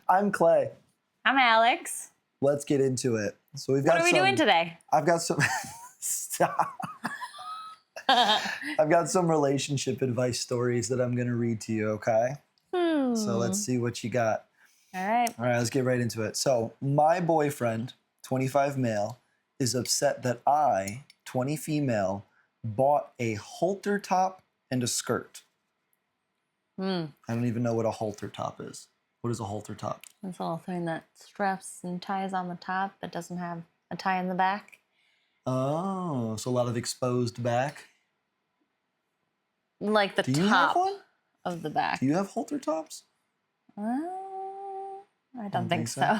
I'm Clay. I'm Alex. Let's get into it. So we've What got are we doing today? I've got some Stop. I've got some relationship advice stories that I'm going to read to you, okay? So let's see what you got. All right. All right, let's get right into it. So, my boyfriend, 25 male, is upset that I, 20 female, bought a halter top and a skirt. I don't even know what a halter top is. What is a halter top? It's a little thing that straps and ties on the top but doesn't have a tie in the back. Oh, so a lot of exposed back. Like the Do you have top one? of the back. Do you have halter tops? I don't think so.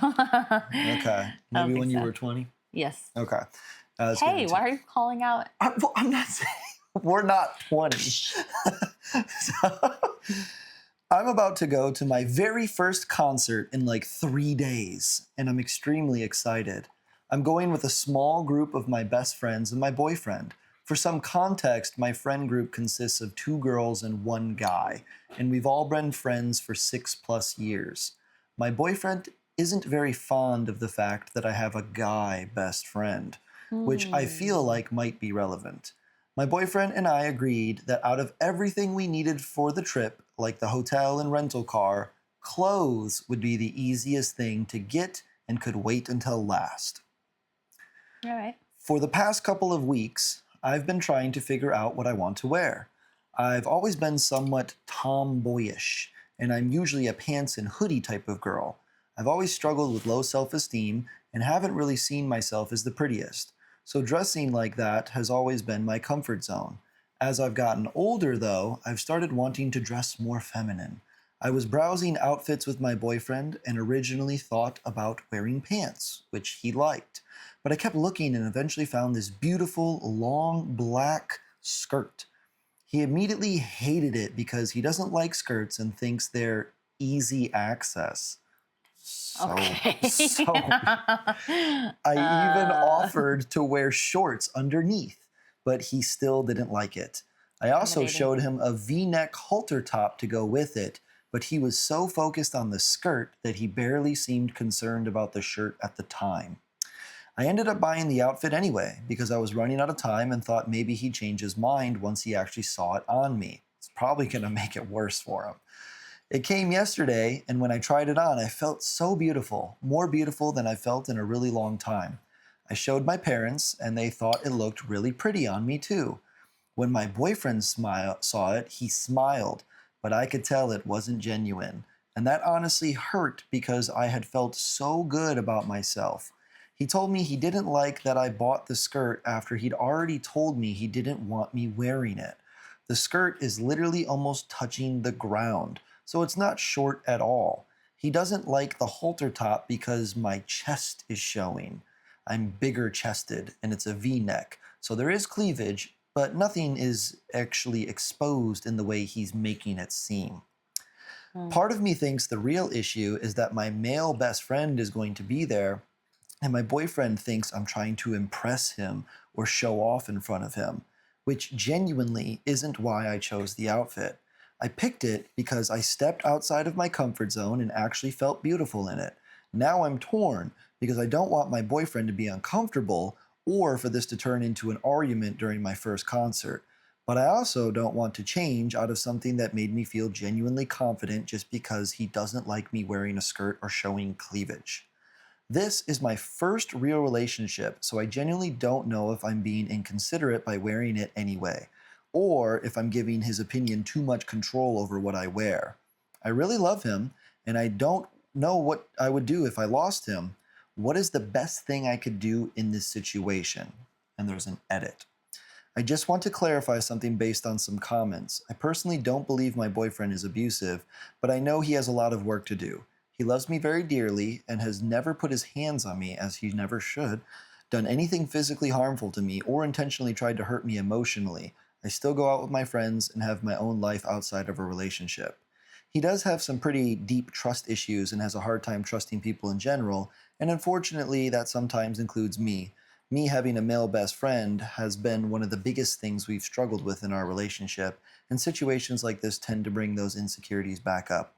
Okay. Maybe when you were 20? Yes. Okay. Hey, why are you calling out? I'm not saying we're not 20. So, I'm about to go to my very first concert in like 3 days, and I'm extremely excited. I'm going with a small group of my best friends and my boyfriend. For some context, my friend group consists of 2 girls and 1 guy, and we've all been friends for 6+ years. My boyfriend isn't very fond of the fact that I have a guy best friend, which I feel like might be relevant. My boyfriend and I agreed that out of everything we needed for the trip, like the hotel and rental car, clothes would be the easiest thing to get and could wait until last. All right. For the past couple of weeks, I've been trying to figure out what I want to wear. I've always been somewhat tomboyish, and I'm usually a pants and hoodie type of girl. I've always struggled with low self-esteem and haven't really seen myself as the prettiest. So dressing like that has always been my comfort zone. As I've gotten older, though, I've started wanting to dress more feminine. I was browsing outfits with my boyfriend and originally thought about wearing pants, which he liked. But I kept looking and eventually found this beautiful, long, black skirt. He immediately hated it because he doesn't like skirts and thinks they're easy access. Okay. I even offered to wear shorts underneath, but he still didn't like it. I also showed him a V-neck halter top to go with it, but he was so focused on the skirt that he barely seemed concerned about the shirt at the time. I ended up buying the outfit anyway because I was running out of time and thought maybe he'd change his mind once he actually saw it on me. It's probably going to make it worse for him. It came yesterday, and when I tried it on, I felt so beautiful, more beautiful than I felt in a really long time. I showed my parents, and they thought it looked really pretty on me too. When my boyfriend saw it, he smiled, but I could tell it wasn't genuine. And that honestly hurt because I had felt so good about myself. He told me he didn't like that I bought the skirt after he'd already told me he didn't want me wearing it. The skirt is literally almost touching the ground, so it's not short at all. He doesn't like the halter top because my chest is showing. I'm bigger chested and it's a V-neck, so there is cleavage, but nothing is actually exposed in the way he's making it seem. Part of me thinks the real issue is that my male best friend is going to be there, and my boyfriend thinks I'm trying to impress him or show off in front of him, which genuinely isn't why I chose the outfit. I picked it because I stepped outside of my comfort zone and actually felt beautiful in it. Now I'm torn because I don't want my boyfriend to be uncomfortable or for this to turn into an argument during my first concert. But I also don't want to change out of something that made me feel genuinely confident just because he doesn't like me wearing a skirt or showing cleavage. This is my first real relationship, so I genuinely don't know if I'm being inconsiderate by wearing it anyway, or if I'm giving his opinion too much control over what I wear. I really love him, and I don't know what I would do if I lost him. What is the best thing I could do in this situation? And there's an edit. I just want to clarify something based on some comments. I personally don't believe my boyfriend is abusive, but I know he has a lot of work to do. He loves me very dearly and has never put his hands on me, as he never should, done anything physically harmful to me, or intentionally tried to hurt me emotionally. I still go out with my friends and have my own life outside of a relationship. He does have some pretty deep trust issues and has a hard time trusting people in general, and unfortunately that sometimes includes me. Me having a male best friend has been one of the biggest things we've struggled with in our relationship, and situations like this tend to bring those insecurities back up.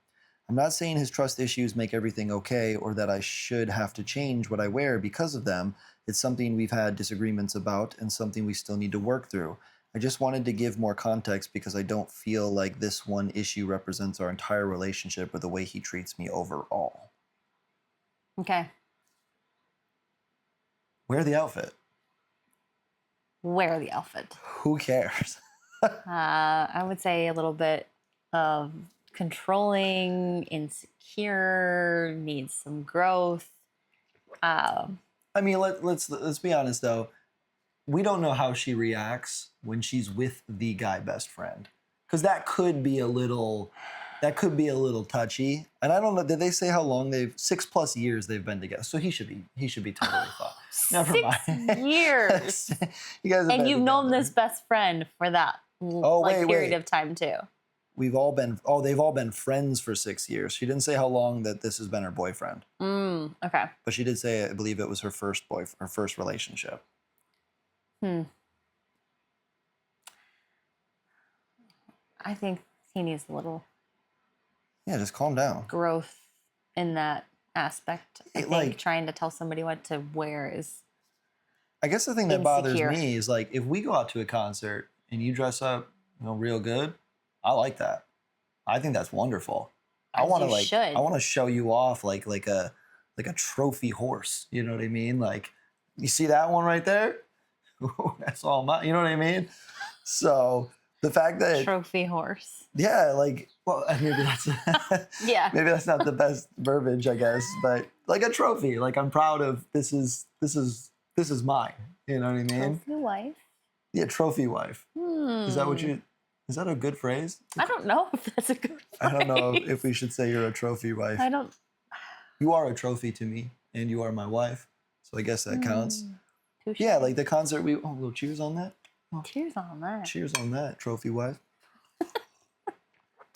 I'm not saying his trust issues make everything okay or that I should have to change what I wear because of them. It's something we've had disagreements about and something we still need to work through. I just wanted to give more context because I don't feel like this one issue represents our entire relationship or the way he treats me overall. Okay. Wear the outfit. Wear the outfit. Who cares? I would say a little bit of controlling, insecure, needs some growth. I mean, let's be honest though. We don't know how she reacts when she's with the guy best friend, because that could be a little touchy. And I don't know. Did they say how long 6+ years they've been together? So he should be totally fine. Never 6 mind. years. You guys have And been you've known together. this best friend for that period of time too. They've all been friends for 6 years. She didn't say how long that this has been her boyfriend. Okay. But she did say, I believe it was her first relationship. I think he needs a little Yeah, just calm down. growth in that aspect. I think like- trying to tell somebody what to wear is I guess the thing that bothers Insecure. me is like if we go out to a concert and you dress up, real good, I like that. I think that's wonderful. I As want to you like should. I want to show you off like a trophy horse. You know what I mean? Like you see that one right there? That's all mine. You know what I mean? So the fact that trophy horse. yeah, like maybe that's Yeah. maybe that's not the best verbiage, I guess, but like a trophy. Like I'm proud of this is mine. You know what I mean? Trophy wife. Yeah, trophy wife. Is that a good phrase? I don't know if that's a good phrase. I don't know if we should say you're a trophy wife. I don't. You are a trophy to me, and you are my wife. So I guess that counts. Touche. Yeah, like the concert a little cheers on that. Cheers on that. Cheers on that, trophy wife.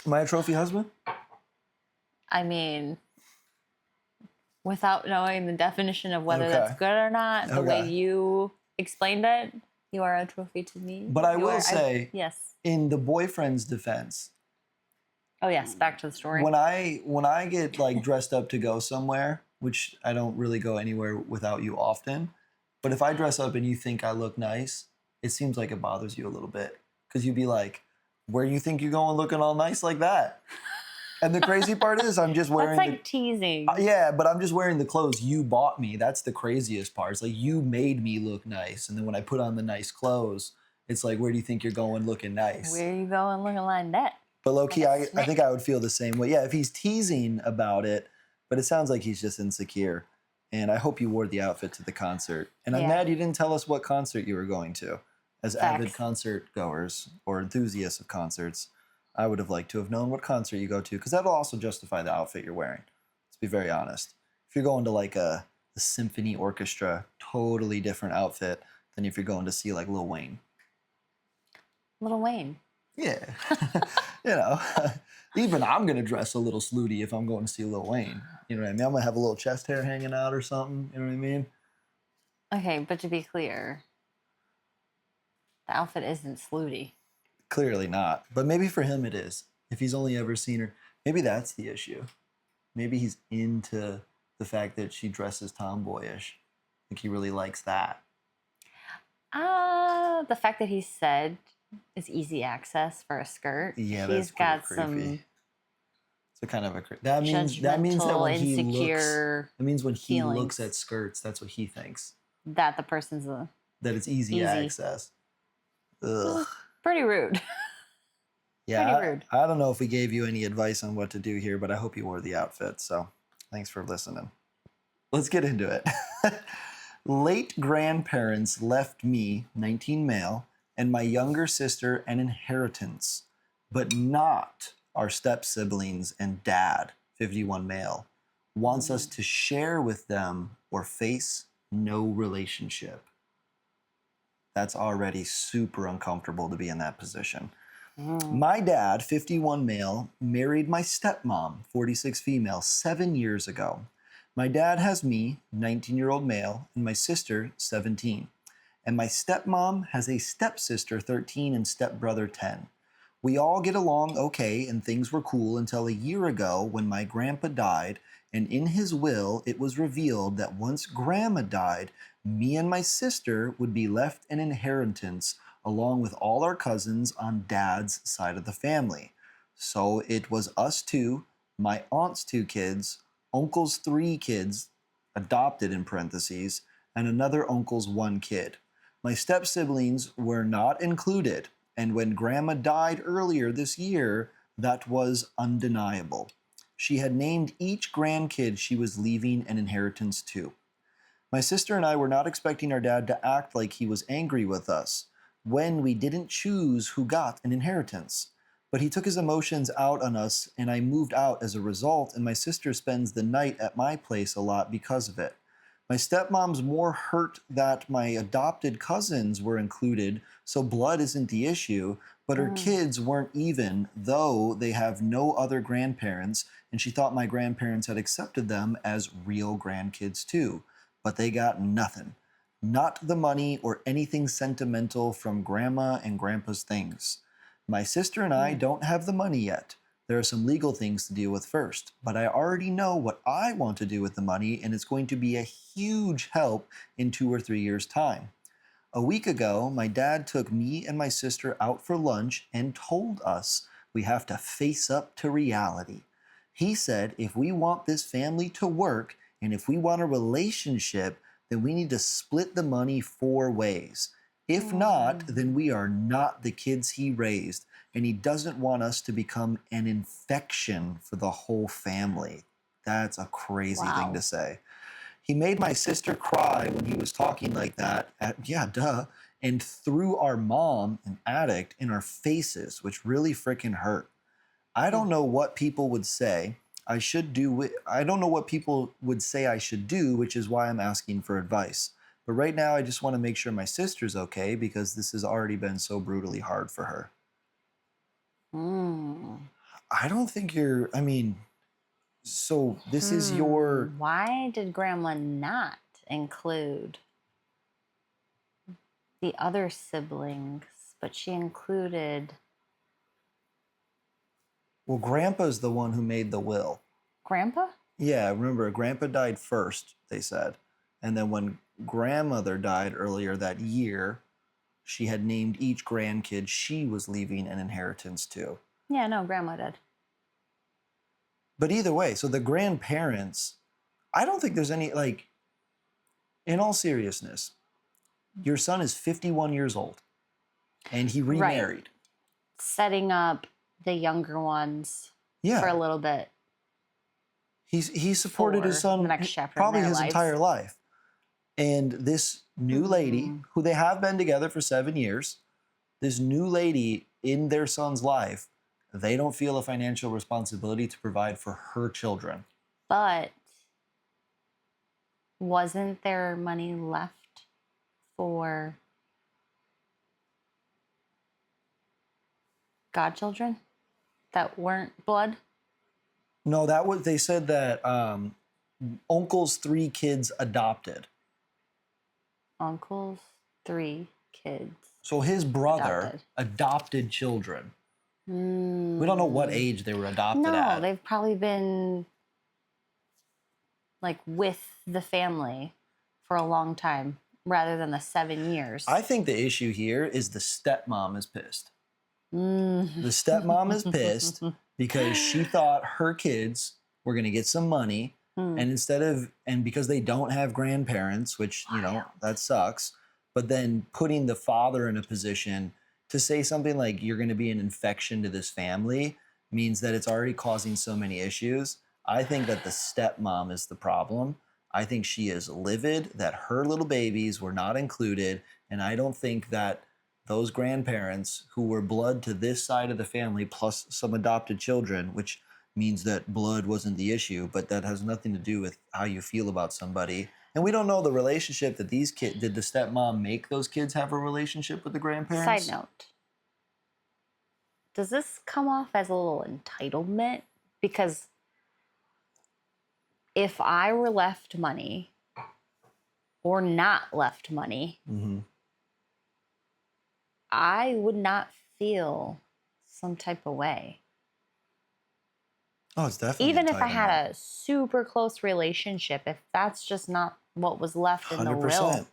Am I a trophy husband? I mean, without knowing the definition of whether Okay. that's good or not, the way Okay. you explained it, you are a trophy to me. But I You will are- say, yes. in the boyfriend's defense, Oh yes, back to the story. when I get like dressed up to go somewhere, which I don't really go anywhere without you often, but if I dress up and you think I look nice, it seems like it bothers you a little bit because you'd be like, "Where you think you're going looking all nice like that?" And the crazy part is, I'm just wearing That's like teasing. yeah, but I'm just wearing the clothes you bought me. That's the craziest part. It's like you made me look nice, and then when I put on the nice clothes, it's like, where do you think you're going looking nice? Where you going looking like that? But low key, Like a I think I would feel the same way. Yeah, if he's teasing about it, but it sounds like he's just insecure. And I hope you wore the outfit to the concert. And I'm Yeah. mad you didn't tell us what concert you were going to. As avid Facts. concert goers or enthusiasts of concerts, I would have liked to have known what concert you go to, because that'll also justify the outfit you're wearing. Let's be very honest. If you're going to like a symphony orchestra, totally different outfit than if you're going to see like Lil Wayne. Lil Wayne. Yeah. Even I'm going to dress a little snooty if I'm going to see Lil Wayne. You know what I mean? I'm going to have a little chest hair hanging out or something. You know what I mean? Okay, but to be clear, the outfit isn't slutty. Clearly not. But maybe for him it is. If he's only ever seen her, maybe that's the issue. Maybe he's into the fact that she dresses tomboyish. I think he really likes that. The fact that he said is easy access for a skirt. Yeah, He's that's got pretty creepy. some So kind of that means that judgmental, when he looks, insecure that means when he feelings. looks at skirts, that's what he thinks. that the person's That it's easy. access. Ugh. pretty rude. Yeah, Pretty rude. I don't know if we gave you any advice on what to do here, but I hope you wore the outfit. So thanks for listening. Let's get into it. Late grandparents left me, 19 male, and my younger sister an inheritance, but not our step-siblings and dad, 51 male, wants us to share with them or face no relationship. That's already super uncomfortable to be in that position. My dad, 51 male, married my stepmom, 46 female, 7 years ago. My dad has me, 19-year-old male, and my sister, 17. And my stepmom has a stepsister, 13, and stepbrother, 10. We all get along okay and things were cool until a year ago when my grandpa died, and in his will it was revealed that once grandma died, me and my sister would be left an inheritance along with all our cousins on dad's side of the family. So it was us two, my aunt's two kids, uncle's three kids, adopted in parentheses, and another uncle's one kid. My step siblings were not included, and when grandma died earlier this year, that was undeniable. She had named each grandkid she was leaving an inheritance to. My sister and I were not expecting our dad to act like he was angry with us when we didn't choose who got an inheritance. But he took his emotions out on us, and I moved out as a result, and my sister spends the night at my place a lot because of it. My stepmom's more hurt that my adopted cousins were included, so blood isn't the issue, but her kids weren't even, though they have no other grandparents, and she thought my grandparents had accepted them as real grandkids too. But they got nothing. Not the money or anything sentimental from grandma and grandpa's things. My sister and I don't have the money yet. There are some legal things to deal with first, but I already know what I want to do with the money, and it's going to be a huge help in 2 or 3 years' time. A week ago, my dad took me and my sister out for lunch and told us we have to face up to reality. He said if we want this family to work and if we want a relationship, then we need to split the money 4 ways. If not, then we are not the kids he raised, and he doesn't want us to become an infection for the whole family. That's a crazy thing to say. He made my sister cry when he was talking like that, and threw our mom, an addict, in our faces, which really freaking hurt. I don't know what people would say I should do. I don't know what people would say I should do, which is why I'm asking for advice. But right now, I just want to make sure my sister's okay because this has already been so brutally hard for her. I don't think you're, so this is your... Why did grandma not include the other siblings, but she included... Well, grandpa's the one who made the will. Grandpa? Yeah, remember, grandpa died first, they said. And then when grandmother died earlier that year, she had named each grandkid she was leaving an inheritance to. Yeah, no, grandma did. But either way, so the grandparents, I don't think there's any, in all seriousness, your son is 51 years old and he remarried. Right. Setting up the younger ones for a little bit. He supported his son the next chapter probably in their his lives. entire life. And this new lady, who they have been together for 7 years, this new lady in their son's life, they don't feel a financial responsibility to provide for her children. But wasn't there money left for godchildren that weren't blood? No, they said that uncle's 3 kids adopted. Uncle's 3 kids. So his brother adopted children. We don't know what age they were adopted at. No, they've probably been with the family for a long time rather than the 7 years. I think the issue here is the stepmom is pissed. The stepmom is pissed because she thought her kids were going to get some money, and because they don't have grandparents, which, that sucks, but then putting the father in a position to say something like you're going to be an infection to this family means that it's already causing so many issues. I think that the stepmom is the problem. I think she is livid that her little babies were not included, and I don't think that those grandparents who were blood to this side of the family plus some adopted children, which means that blood wasn't the issue, but that has nothing to do with how you feel about somebody. And we don't know the relationship that these kids, did the stepmom make those kids have a relationship with the grandparents? Side note, does this come off as a little entitlement? Because if I were left money or not left money, I would not feel some type of way. Oh, it's definitely Even if I entitlement. had a super close relationship, if that's just not what was left in the will, 100%.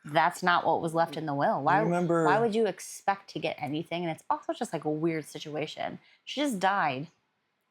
that's not what was left in the will. I Why remember. would you expect to get anything? And it's also just like a weird situation. She just died.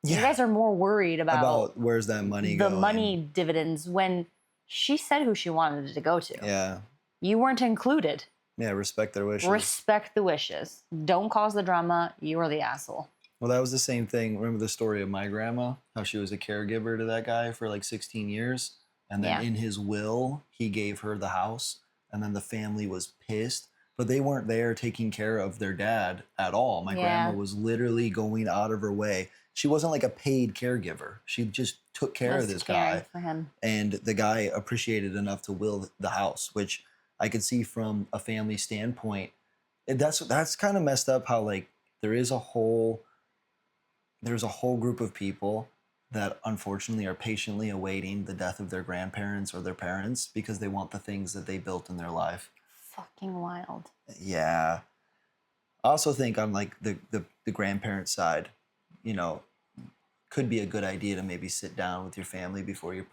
You Yeah. guys are more worried About where's that money the going? money dividends when she said who she wanted it to go to. Yeah. You weren't included. Yeah, respect their wishes. Respect the wishes. Don't cause the drama. You are the asshole. Well, that was the same thing. Remember the story of my grandma? How she was a caregiver to that guy for like 16 years? And then in his will, he gave her the house. And then the family was pissed. But they weren't there taking care of their dad at all. My grandma was literally going out of her way. She wasn't like a paid caregiver. She just took care of this guy. For him. And the guy appreciated enough to will the house, which I could see from a family standpoint. That's kind of messed up how like there's a whole group of people that unfortunately are patiently awaiting the death of their grandparents or their parents because they want the things that they built in their life. Fucking wild. Yeah. I also think on like the grandparent side, you know, could be a good idea to maybe sit down with your family before you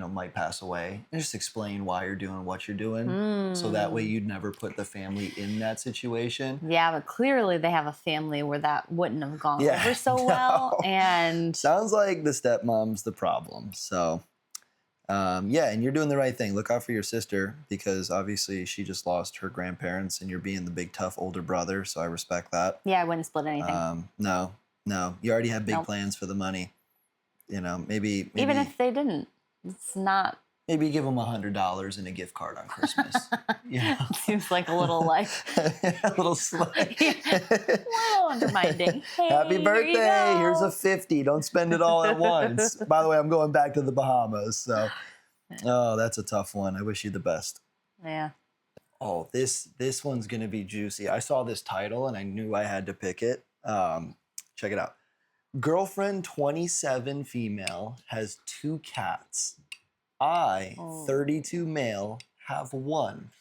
might pass away and just explain why you're doing what you're doing. So that way you'd never put the family in that situation. Yeah, but clearly they have a family where that wouldn't have gone over so well. And sounds like the stepmom's the problem. So and you're doing the right thing. Look out for your sister because obviously she just lost her grandparents and you're being the big tough older brother. So I respect that. Yeah, I wouldn't split anything. No, you already have big plans for the money. You know, maybe even if they didn't, it's not. Maybe give them $100 and a gift card on Christmas. You know? Seems like a little like a little slight. A little undermining. Hey, Happy birthday! Here's a 50. Don't spend it all at once. By the way, I'm going back to the Bahamas, so that's a tough one. I wish you the best. Yeah. Oh, this one's gonna be juicy. I saw this title and I knew I had to pick it. Check it out. Girlfriend 27 female has 2 cats. I, 32 male, have 1.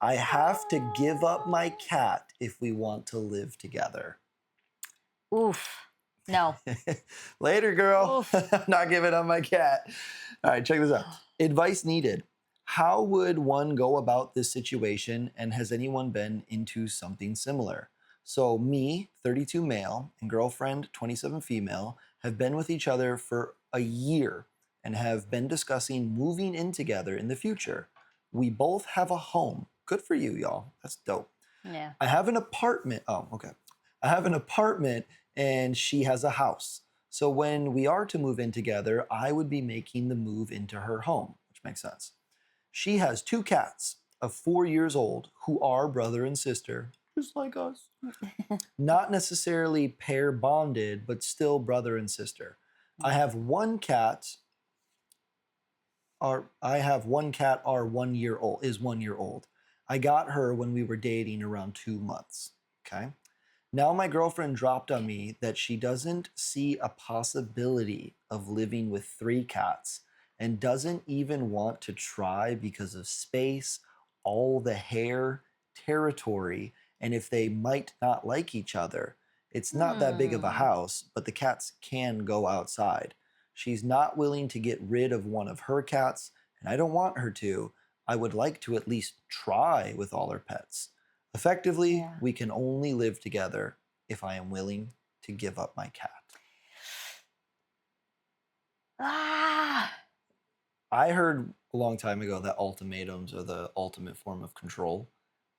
I have to give up my cat if we want to live together. Oof. No. Later, girl. I'm not giving up my cat. All right, check this out. Advice needed. How would one go about this situation, and has anyone been into something similar? So me, 32 male, and girlfriend, 27 female, have been with each other for a year and have been discussing moving in together in the future. We both have a home. Good for you, y'all. That's dope. Yeah. I have an apartment. Oh, okay. I have an apartment and she has a house. So when we are to move in together, I would be making the move into her home, which makes sense. She has 2 cats of 4 years old who are brother and sister, just like us. Not necessarily pair bonded, but still brother and sister. I have one cat. Our 1 year old is 1 year old. I got her when we were dating around 2 months. Okay. Now my girlfriend dropped on me that she doesn't see a possibility of living with 3 cats and doesn't even want to try because of space, all the hair, territory, and if they might not like each other. It's not that big of a house, but the cats can go outside. She's not willing to get rid of one of her cats, and I don't want her to. I would like to at least try with all her pets. Effectively, we can only live together if I am willing to give up my cat. I heard a long time ago that ultimatums are the ultimate form of control.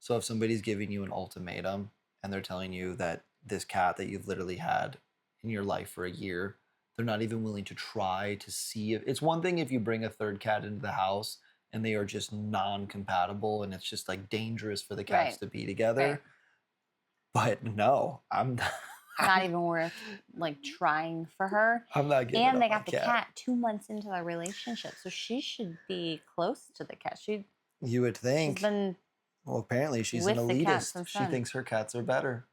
So if somebody's giving you an ultimatum and they're telling you that this cat that you've literally had in your life for a year, they're not even willing to try to see if it's one thing if you bring a 3rd cat into the house and they are just non-compatible and it's just like dangerous for the cats to be together. But no, I'm not even worth like trying for her. I'm not giving And up they my got the cat 2 months into their relationship, so she should be close to the cat. You would think. She's been well, apparently she's an elitist. She thinks her cats are better.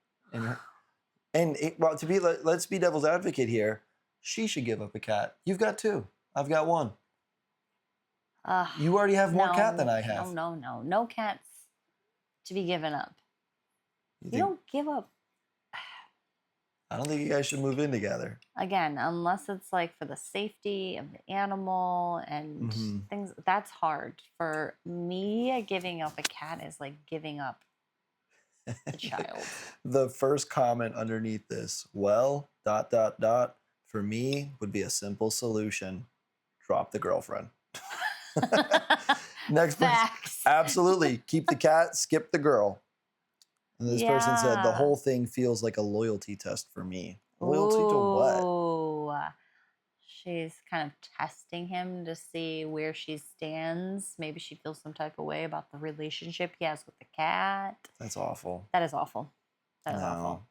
Let's be devil's advocate here. She should give up a cat. You've got 2. I've got 1. You already have more cat than I have. No cats to be given up. You don't give up. I don't think you guys should move in together. Again, unless it's like for the safety of the animal and Hmm. things, that's hard. For me, giving up a cat is like giving up a child. The first comment underneath this, well, dot, dot, dot, for me would be a simple solution. Drop the girlfriend. Next person. Facts. Absolutely. Keep the cat, skip the girl. And this person said, the Yeah. whole thing feels like a loyalty test for me. Loyalty to what? Ooh. She's kind of testing him to see where she stands. Maybe she feels some type of way about the relationship he has with the cat. That's awful. That is awful. That is awful.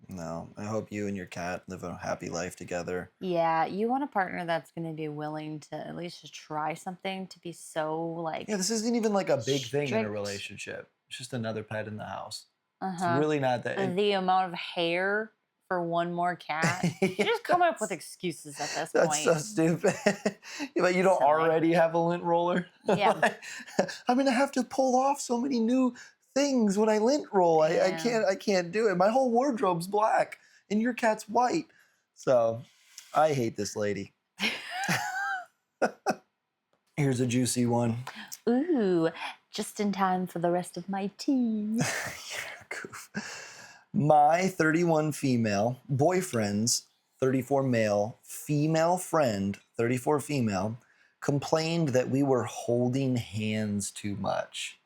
No. I hope you and your cat live a happy life together. Yeah, you want a partner that's going to be willing to at least just try something, to be so like Yeah, this isn't even like a big thing in a strict. relationship. It's just another pet in the house. It's Uh-huh. really not that. The amount of hair for one more cat. You're just coming up with excuses at this That's point. so stupid. Like you don't Silly. already have a lint roller? Yeah. Like, I'm gonna have to pull off so many new things when I lint roll. I Yeah. can't do it. My whole wardrobe's black and your cat's white. So I hate this lady. Here's a juicy one. Ooh, just in time for the rest of my tea. My 31 female boyfriend's 34 male female friend, 34 female, complained that we were holding hands too much.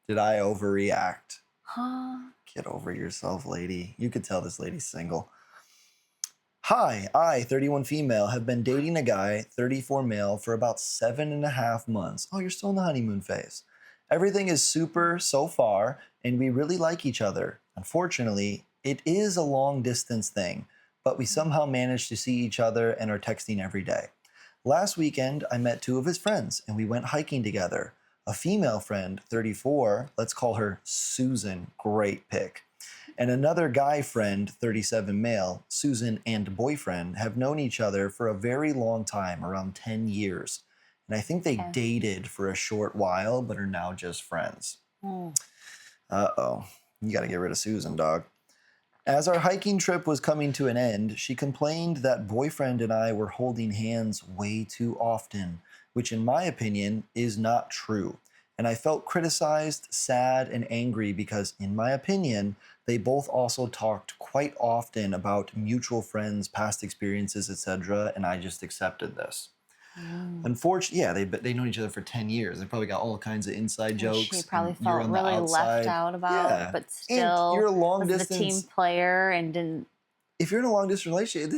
Did I overreact? Huh? Get over yourself, lady. You could tell this lady's single. Hi, I, 31 female, have been dating a guy, 34 male, for about 7.5 months. Oh, you're still in the honeymoon phase. Everything is super so far, and we really like each other. Unfortunately, it is a long distance thing, but we somehow managed to see each other and are texting every day. Last weekend, I met 2 of his friends, and we went hiking together. A female friend, 34, let's call her Susan, great pick, and another guy friend, 37 male, Susan and boyfriend, have known each other for a very long time, around 10 years. And I think they Okay. dated for a short while, but are now just friends. Uh-oh. You got to get rid of Susan, dog. As our hiking trip was coming to an end, she complained that boyfriend and I were holding hands way too often, which in my opinion is not true. And I felt criticized, sad, and angry because, in my opinion, they both also talked quite often about mutual friends, past experiences, etc., and I just accepted this. Unfortunately, yeah, they've known each other for 10 years. They probably got all kinds of inside And jokes. she probably and you're felt on the really outside. left out about, Yeah. but And still you're a long was the team distance. player and didn't. If you're in a long distance relationship,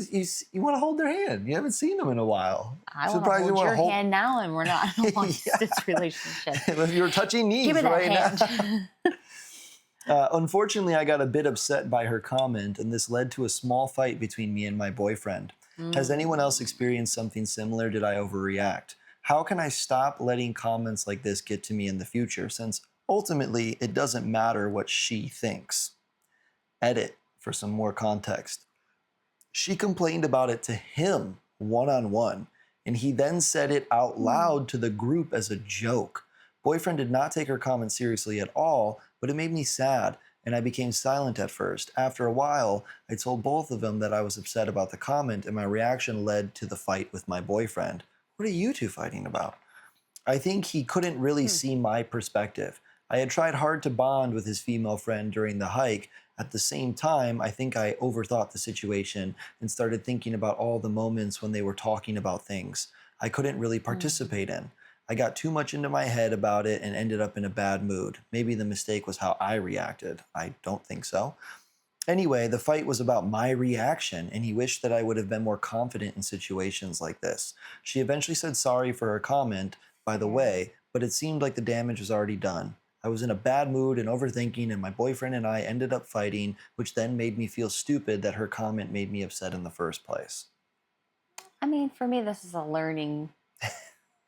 you want to hold their hand. You haven't seen them in a while. I want to hold your hand now, and we're not in a long distance relationship. If you're touching knees Give me that right hand. now. Unfortunately, I got a bit upset by her comment, and this led to a small fight between me and my boyfriend. Has anyone else experienced something similar? Did I overreact? How can I stop letting comments like this get to me in the future, since ultimately it doesn't matter what she thinks? Edit for some more context. She complained about it to him one-on-one, and he then said it out loud to the group as a joke. Boyfriend did not take her comment seriously at all, but it made me sad, and I became silent at first. After a while, I told both of them that I was upset about the comment, and my reaction led to the fight with my boyfriend. What are you two fighting about? I think he couldn't really see my perspective. I had tried hard to bond with his female friend during the hike. At the same time, I think I overthought the situation and started thinking about all the moments when they were talking about things I couldn't really participate in. I got too much into my head about it and ended up in a bad mood. Maybe the mistake was how I reacted. I don't think so. Anyway, the fight was about my reaction, and he wished that I would have been more confident in situations like this. She eventually said sorry for her comment, by the way, but it seemed like the damage was already done. I was in a bad mood and overthinking, and my boyfriend and I ended up fighting, which then made me feel stupid that her comment made me upset in the first place. I mean, for me, this is a learning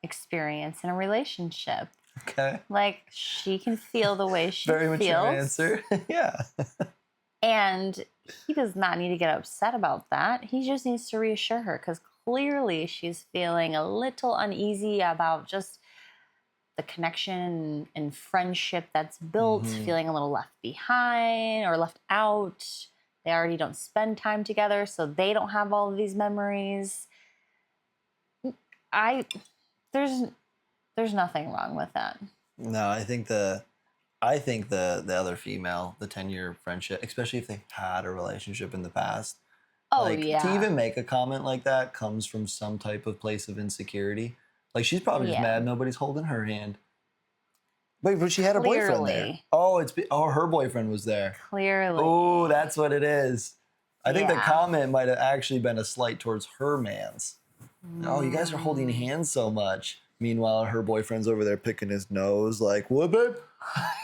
experience in a relationship. Okay. Like, she can feel the way she Very mature feels. answer. Yeah. And he does not need to get upset about that. He just needs to reassure her, because clearly she's feeling a little uneasy about just the connection and friendship that's built, feeling a little left behind or left out. They already don't spend time together, so they don't have all of these memories. I there's nothing wrong with that. No, I think the other female, the 10-year friendship, especially if they had a relationship in the past, Oh like yeah. to even make a comment like that comes from some type of place of insecurity. Like she's probably just mad nobody's holding her hand. Wait, but she had a boyfriend there. Oh, her boyfriend was there. Clearly. Oh, that's what it is. I think the Yeah. comment might have actually been a slight towards her man's. Oh, you guys are holding hands so much. Meanwhile, her boyfriend's over there picking his nose, like, what, babe?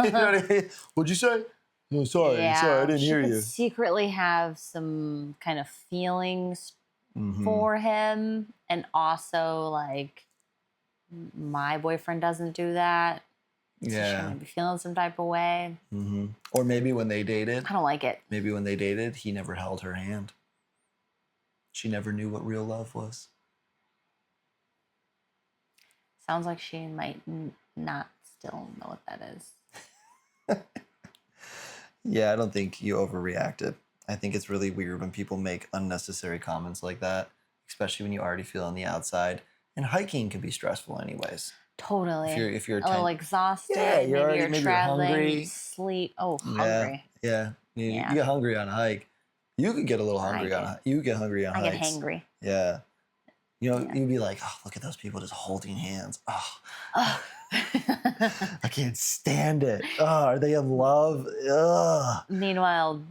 You know what I mean? What'd you say? No, sorry, I didn't hear She you. could secretly have some kind of feelings for him, and also like my boyfriend doesn't do that. So she might be feeling some type of way. Or maybe when they dated. I don't like it. Maybe when they dated, he never held her hand. She never knew what real love was. Sounds like she might not still know what that is. Yeah, I don't think you overreacted. I think it's really weird when people make unnecessary comments like that, especially when you already feel on the outside. And hiking can be stressful anyways. Totally. If you're a little exhausted, yeah, maybe you're traveling, hungry. sleep. Oh, hungry. Yeah. You get hungry on a hike. You could get a little hungry on a hike. You get hungry on hikes. I get hangry. Yeah. You know, you'd be like, oh, look at those people just holding hands. Oh. I can't stand it. Oh, are they in love? Ugh. Meanwhile,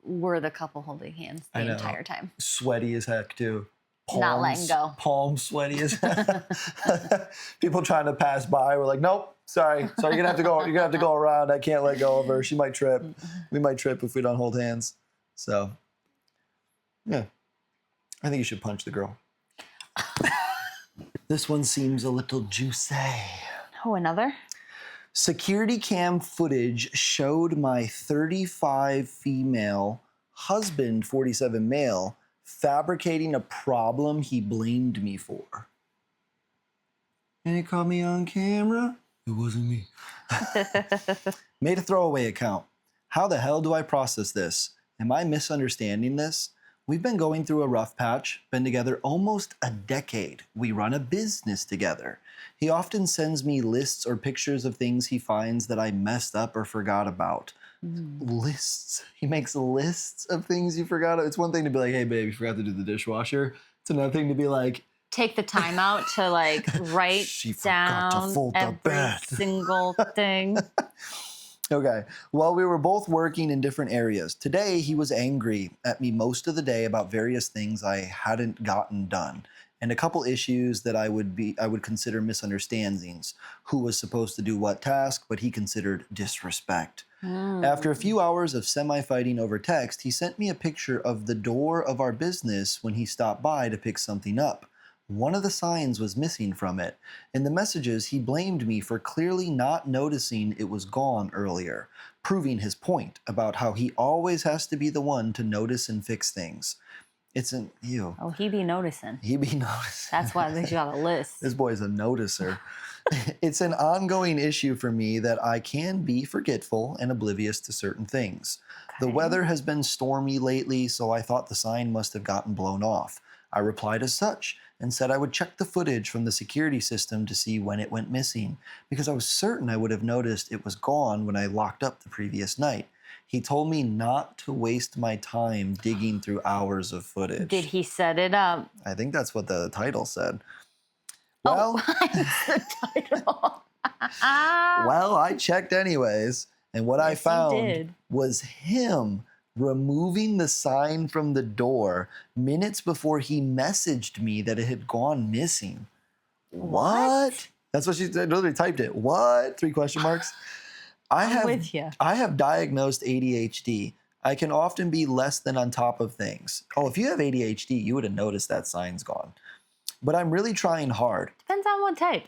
we're the couple holding hands the entire time. Sweaty as heck, too. Palms, not letting go. Palms sweaty as heck. People trying to pass by were like, nope, sorry. You're gonna have to go. You're gonna have to go around. I can't let go of her. She might trip. We might trip if we don't hold hands. So, yeah, I think you should punch the girl. This one seems a little juicy. Oh, another? Security cam footage showed my 35 female husband, 47 male, fabricating a problem he blamed me for. And he caught me on camera. It wasn't me. Made a throwaway account. How the hell do I process this? Am I misunderstanding this? We've been going through a rough patch, been together almost a decade. We run a business together. He often sends me lists or pictures of things he finds that I messed up or forgot about. Lists. He makes lists of things you forgot. It's one thing to be like, hey, babe, you forgot to do the dishwasher. It's another thing to be like, take the time out to like write she forgot to down fold the every bed. single thing. Okay. Well, we were both working in different areas. Today, he was angry at me most of the day about various things I hadn't gotten done, and a couple issues that I would consider misunderstandings. Who was supposed to do what task, but he considered disrespect. After a few hours of semi-fighting over text, he sent me a picture of the door of our business when he stopped by to pick something up. One of the signs was missing from it. In the messages, he blamed me for clearly not noticing it was gone earlier, proving his point about how he always has to be the one to notice and fix things. It's an ew. Oh, he be noticing. He be noticing. That's why they got a list. This boy's a noticer. It's an ongoing issue for me that I can be forgetful and oblivious to certain things. The weather has been stormy lately, so I thought the sign must have gotten blown off. I replied as such and said I would check the footage from the security system to see when it went missing, because I was certain I would have noticed it was gone when I locked up the previous night. He told me not to waste my time digging through hours of footage. Did he set it up? I think that's what the title said. Well, the title. well, I checked anyways, and what I found was him removing the sign from the door minutes before he messaged me that it had gone missing. What? That's what she literally typed it. What? 3 question marks. I'm with you. I have diagnosed ADHD. I can often be less than on top of things. Oh, if you have ADHD, you would have noticed that sign's gone. But I'm really trying hard. Depends on what type.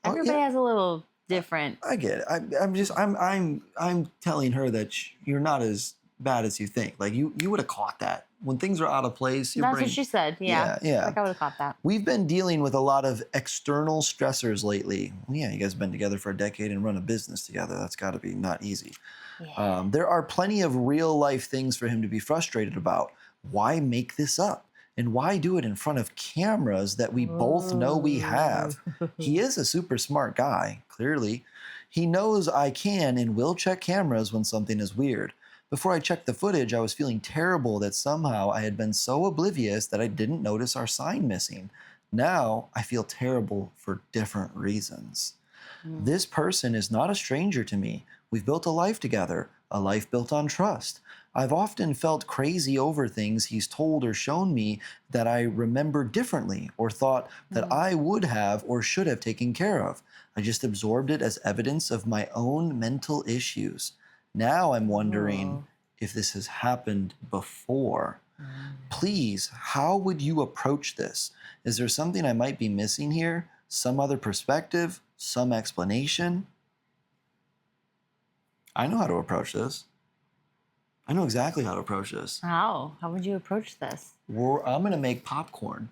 Everybody has a little different. I get it. I'm telling her that you're not as bad as you think. Like you would have caught that when things are out of place, your That's brain... what she said. Yeah. Yeah. Like I would have caught that. We've been dealing with a lot of external stressors lately. Yeah, you guys have been together for a decade and run a business together. That's got to be not easy. Yeah. There are plenty of real life things for him to be frustrated about. Why make this up? And why do it in front of cameras that we both know we have? He is a super smart guy, clearly. He knows I can and will check cameras when something is weird. Before I checked the footage, I was feeling terrible that somehow I had been so oblivious that I didn't notice our sign missing. Now I feel terrible for different reasons. This person is not a stranger to me. We've built a life together, a life built on trust. I've often felt crazy over things he's told or shown me that I remember differently or thought that I would have or should have taken care of. I just absorbed it as evidence of my own mental issues. Now I'm wondering if this has happened before. Please, how would you approach this? Is there something I might be missing here? Some other perspective? Some explanation? I know how to approach this. I know exactly how to approach this. How? How would you approach this? I'm going to make popcorn.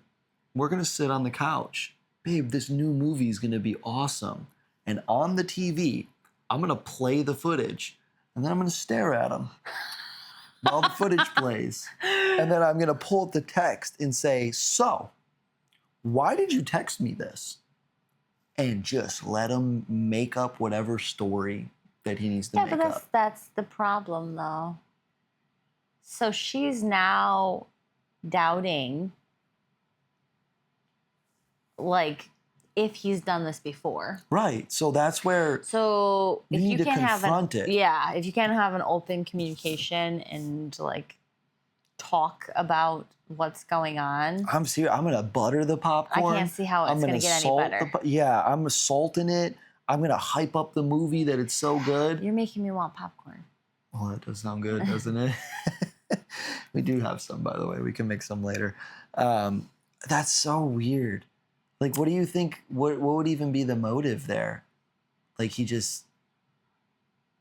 We're going to sit on the couch. Babe, this new movie is going to be awesome. And on the TV, I'm going to play the footage. And then I'm going to stare at him while the footage plays. And then I'm going to pull up the text and say, so, why did you text me this? And just let him make up whatever story that he needs to make up. That's the problem, though. So she's now doubting, like, if he's done this before. Right. So that's where if need you to can't confront it. Yeah, if you can't have an open communication and like talk about what's going on. I'm serious. I'm gonna butter the popcorn. I can't see how it's gonna get any better. I'm salting it. I'm gonna hype up the movie that it's so good. You're making me want popcorn. Well, that does sound good, doesn't it? We do have some, by the way. We can make some later. That's so weird. Like, what do you think? What would even be the motive there? Like, he just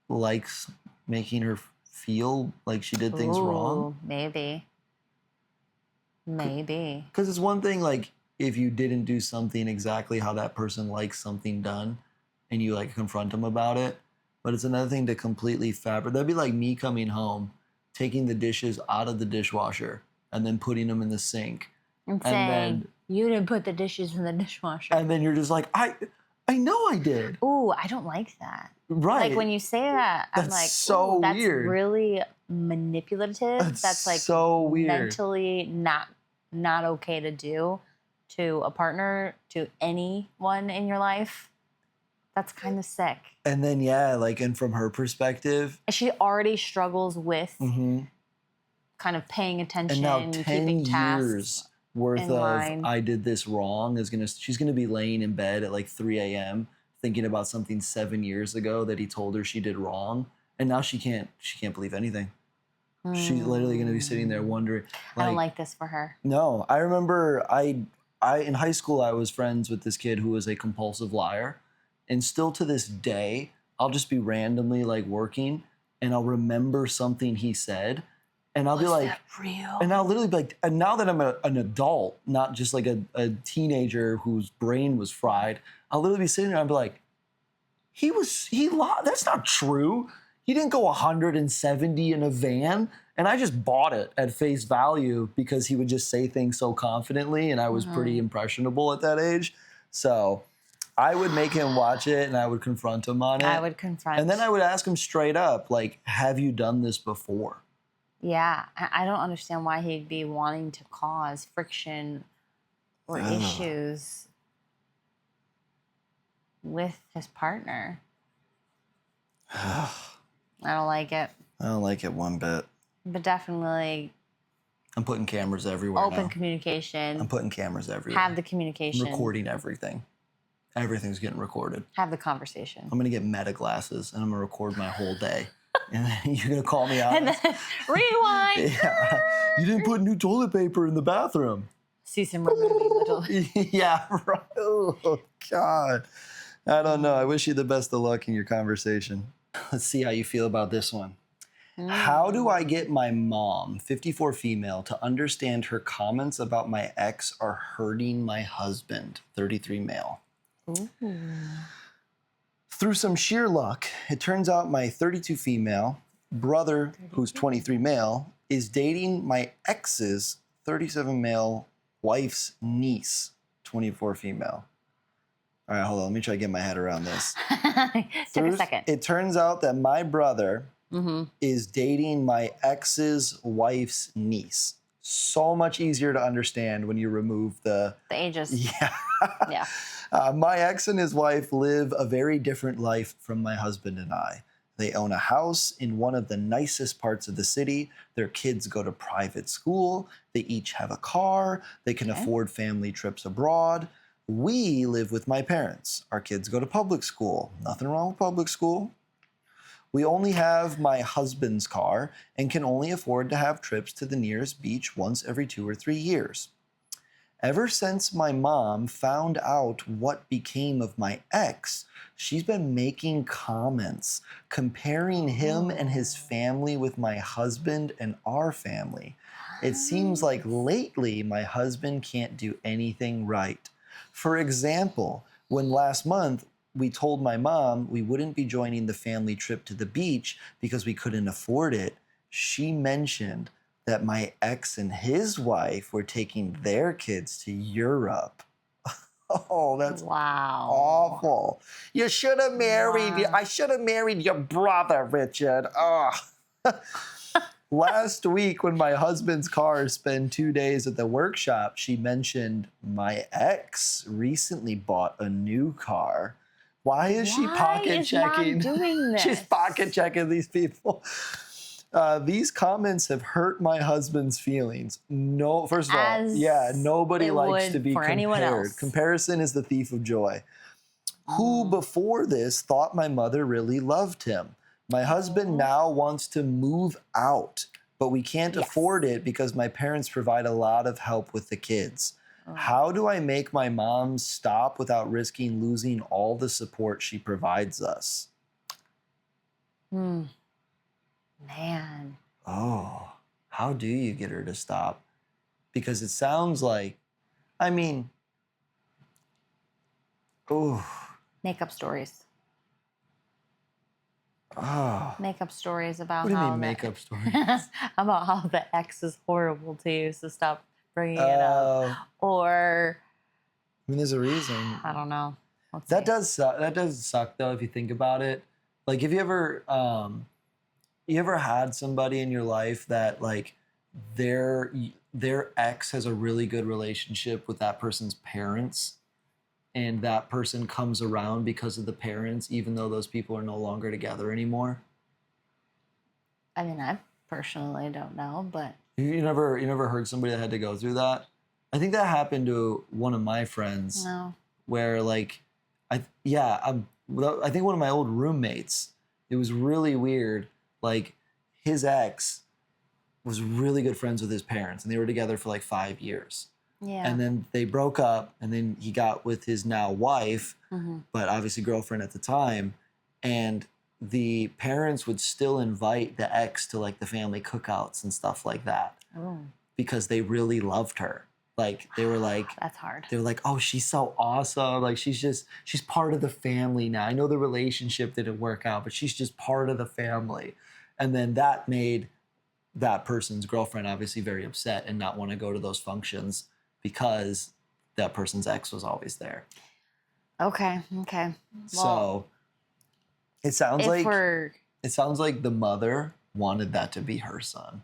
likes making her feel like she did things wrong? Maybe. Because it's one thing, like, if you didn't do something exactly how that person likes something done and you, like, confront them about it. But it's another thing to completely fabricate. That'd be like me coming home, taking the dishes out of the dishwasher and then putting them in the sink. And saying, you didn't put the dishes in the dishwasher. And then you're just like, I know I did. Ooh, I don't like that. Right. Like when you say that, I'm like, so that's weird. That's really manipulative. That's like so weird. Mentally not okay to do to a partner, to anyone in your life. That's kind of sick. And then, yeah, like, and from her perspective. She already struggles with kind of paying attention, and now 10 keeping tasks years worth of line. I did this wrong she's gonna be laying in bed at like 3 a.m. thinking about something 7 years ago that he told her she did wrong, and now she can't believe anything. She's literally gonna be sitting there wondering. I don't like this for her. No, I remember I in high school I was friends with this kid who was a compulsive liar, and still to this day I'll just be randomly like working and I'll remember something he said. And I'll be like, that real? And I'll literally be like, and now that I'm an adult, not just like a teenager whose brain was fried, I'll literally be sitting there and I'll be like, that's not true. He didn't go 170 in a van. And I just bought it at face value because he would just say things so confidently. And I was pretty impressionable at that age. So I would make him watch it and I would confront him on it. I would confront. And then I would ask him straight up, like, have you done this before? Yeah, I don't understand why he'd be wanting to cause friction or issues with his partner. I don't like it. I don't like it one bit. But definitely I'm putting cameras everywhere open now. communication. I'm putting cameras everywhere. Have the communication. I'm recording everything. Everything's getting recorded. Have the conversation. I'm going to get meta glasses and I'm going to record my whole day. And then you're going to call me out. And then rewind. Yeah. You didn't put new toilet paper in the bathroom. See some removing the toilet. Yeah, right. Oh, God. I don't know. I wish you the best of luck in your conversation. Let's see how you feel about this one. How do I get my mom, 54 female, to understand her comments about my ex are hurting my husband, 33 male? Ooh. Through some sheer luck, it turns out my 32 female brother, who's 23 male, is dating my ex's 37 male wife's niece, 24 female. All right, hold on. Let me try to get my head around this. Took a second. It turns out that my brother is dating my ex's wife's niece. So much easier to understand when you remove the ages. Yeah. Yeah. My ex and his wife live a very different life from my husband and I. They own a house in one of the nicest parts of the city. Their kids go to private school. They each have a car. They can afford family trips abroad. We live with my parents. Our kids go to public school. Nothing wrong with public school. We only have my husband's car and can only afford to have trips to the nearest beach once every 2 or 3 years. Ever since my mom found out what became of my ex, she's been making comments comparing him and his family with my husband and our family. It seems like lately my husband can't do anything right. For example, when last month we told my mom we wouldn't be joining the family trip to the beach because we couldn't afford it, she mentioned that my ex and his wife were taking their kids to Europe. Oh, that's awful. You should have married, I should have married your brother, Richard. Oh. Last week, when my husband's car spent 2 days at the workshop, she mentioned my ex recently bought a new car. Why is she pocket checking? Doing this? She's pocket checking these people. These comments have hurt my husband's feelings. No, first of all, nobody likes to be compared. Comparison is the thief of joy. Who before this thought my mother really loved him? My husband now wants to move out, but we can't afford it because my parents provide a lot of help with the kids. How do I make my mom stop without risking losing all the support she provides us? Man. Oh, how do you get her to stop? Because it sounds like, make up stories. Oh. Make up stories about What do you mean make up stories? about how the ex is horrible to you, so stop bringing it up. Or, I mean, there's a reason. I don't know. That does suck though if you think about it. Like, if you ever had somebody in your life that like their ex has a really good relationship with that person's parents, and that person comes around because of the parents, even though those people are no longer together anymore? I mean, I personally don't know, but you never heard somebody that had to go through that? I think that happened to one of my friends. No. Where like, I think one of my old roommates. It was really weird. Like, his ex was really good friends with his parents, and they were together for like 5 years. Yeah. And then they broke up, and then he got with his now wife, but obviously girlfriend at the time. And the parents would still invite the ex to like the family cookouts and stuff like that. Oh. Because they really loved her. Like, they were like, that's hard. They were like, oh, she's so awesome. Like, she's part of the family now. I know the relationship didn't work out, but she's just part of the family. And then that made that person's girlfriend obviously very upset and not want to go to those functions because that person's ex was always there. Okay. So it sounds like the mother wanted that to be her son.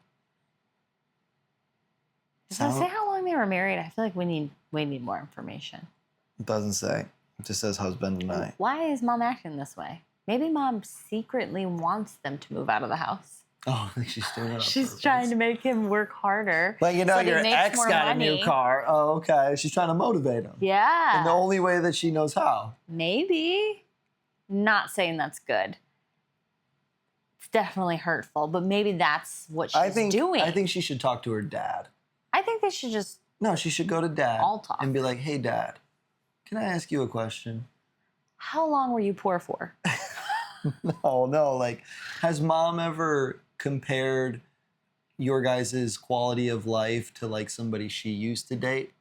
Does it say how long they were married? I feel like we need more information. It doesn't say. It just says husband and I. Why is mom acting this way? Maybe mom secretly wants them to move out of the house. Oh, I think she's doing it on She's trying to make him work harder. But you know, so your ex got a new car. Oh, okay. She's trying to motivate him. Yeah. In the only way that she knows how. Maybe. Not saying that's good. It's definitely hurtful, but maybe that's what she's doing. I think she should talk to her dad. I think they should just... No, she should go to dad. All talk. And be like, hey, dad, can I ask you a question? How long were you poor for? No. Like, has mom ever compared your guys' quality of life to like somebody she used to date?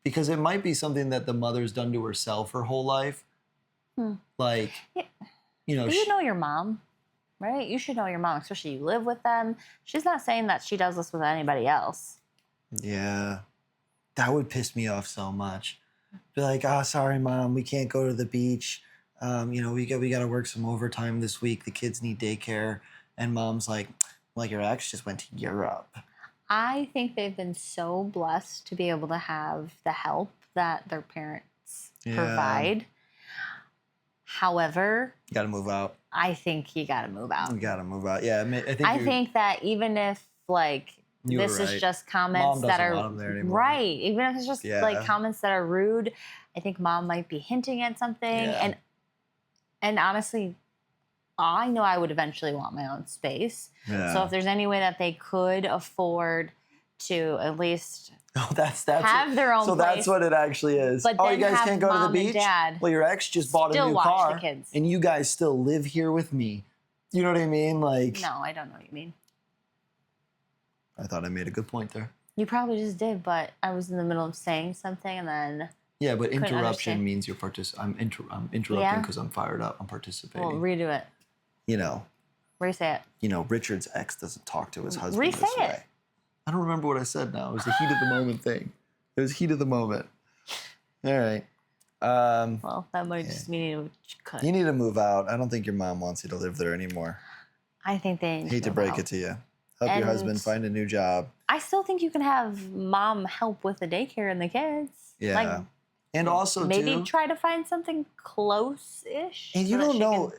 Because it might be something that the mother's done to herself her whole life. Like, Yeah. you know, You know your mom, right? You should know your mom, especially you live with them. She's not saying that she does this with anybody else. yeah, that would piss me off so much. Be like, oh, sorry, Mom, we can't go to the beach. You know, we got to work some overtime this week. The kids need daycare. And Mom's like, well, your ex just went to Europe. I think they've been so blessed to be able to have the help that their parents provide. However, you got to move out. I think you got to move out. You got to move out. Yeah, I think that even if like this is just comments that are right, even if it's just like comments that are rude, I think Mom might be hinting at something. And honestly, I know I would eventually want my own space. Yeah. So if there's any way that they could afford to at least have their own place. That's what it actually is. But you guys can't go to the beach? Well, your ex just bought a new car. And you guys still live here with me. You know what I mean? Like, no, I don't know what you mean. I thought I made a good point there. You probably just did, but I was in the middle of saying something and then... Yeah, but interruption means you're I'm interrupting because I'm fired up. I'm participating. Well, redo it. You know. Re-say it. You know, Richard's ex doesn't talk to his husband this way. It. I don't remember what I said now. It was the heat of the moment thing. It was heat of the moment. All right. Well, that might just mean you need to move out. I don't think your mom wants you to live there anymore. I think they need hate to break it to you. Help your husband find a new job. I still think you can have Mom help with the daycare and the kids. Yeah. Like, and also, maybe try to find something close-ish. And you don't know.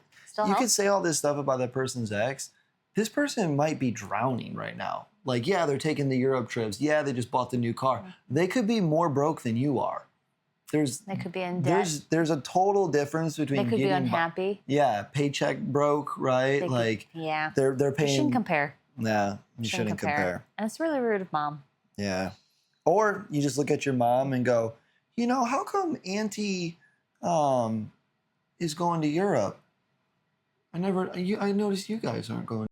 You could say all this stuff about that person's ex. This person might be drowning right now. Like, yeah, they're taking the Europe trips. Yeah, they just bought the new car. They could be more broke than you are. They could be in debt. There's a total difference between they could be unhappy. Paycheck broke, right? They're paying. You shouldn't compare. Nah, you shouldn't compare. And it's really rude of Mom. Yeah. Or you just look at your mom and go, you know, how come Auntie is going to Europe? I noticed you guys aren't going.